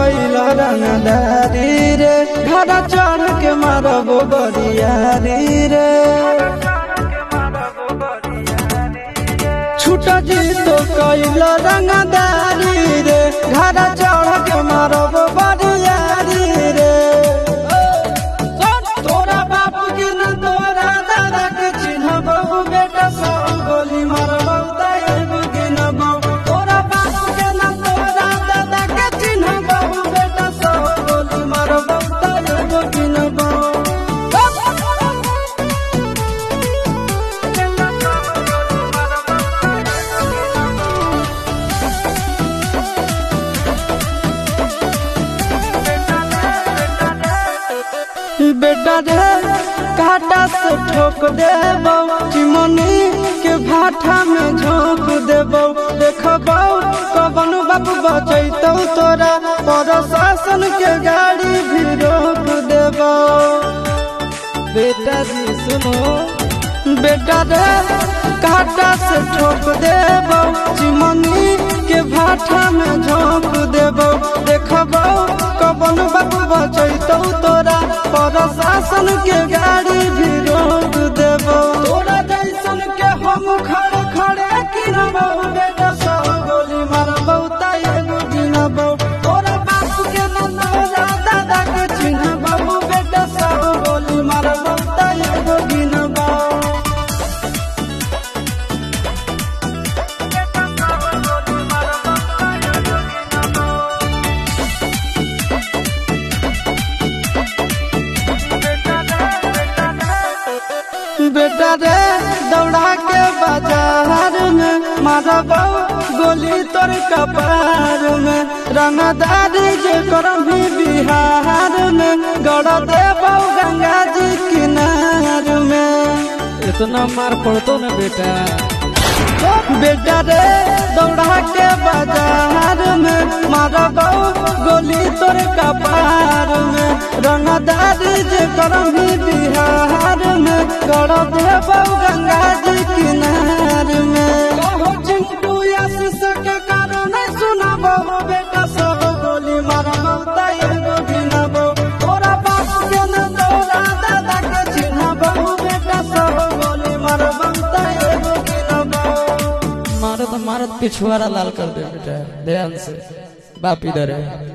कैल रंगदारी रे घर चढ़ के मारबो बरियारी रे छूटा जी तो कैल रंगदारी रे घर चढ़ के मारबो बरियारी रे तोरा बाप के न तोरा दादा के चिन्हबो बेटा सब गोली मारबो ताएगो गिनबो तोरा बाप के न तोरा दादा के चिन्हबो बेटा सब गोली मारबो ताएगो गिनबो बेटा रे काटा से ठोक देबो चिमनी के भाटा में झोंक देबो देखबो कवन बाप बचैतौ तोरा प्रशासन के गाड़ी भी रोक देबो बेटा जी सुनो बेटा रे काटा से ठोक देबो चिमनी के भाटा में झोंक देबो देखबो कवन बाप बचैतौ तोरा प्रशासन के गाड़ी भी रोक देबो तोरा जैसन के हम खड़े खड़े गिनबो बेटा सब गोली मारबो ताएगो गिनबो तोरा बाप के न तोरा दादा के चिन्हबो बेटा सब गोली मारबो ताएगो गिनबो बेटा रे दौड़ा के बाजार में मारबो गोली तोर कपार में रंगदारी जे करम भी बिहार में गड़ देबो गंगा जी किनार में इतना मार पड़तो ना बेटा बेटा रे दौड़ा के बाजार में मारबो गोली तोर कपार में रंगदारी जे करम भी बिहार में गड़ देबो गंगा जी किनार में चिंटू आशीष के कारण सुनबो बेटा सब गोली मारबो ताएगो गिनबो तोरा बाप के न तोरा दादा के चिन्हबो बेटा सब गोली मारबो ताएगो गिनबो मारत मारत पिछुआरा लाल कर दे बेटा ध्यान से बाप इधर है।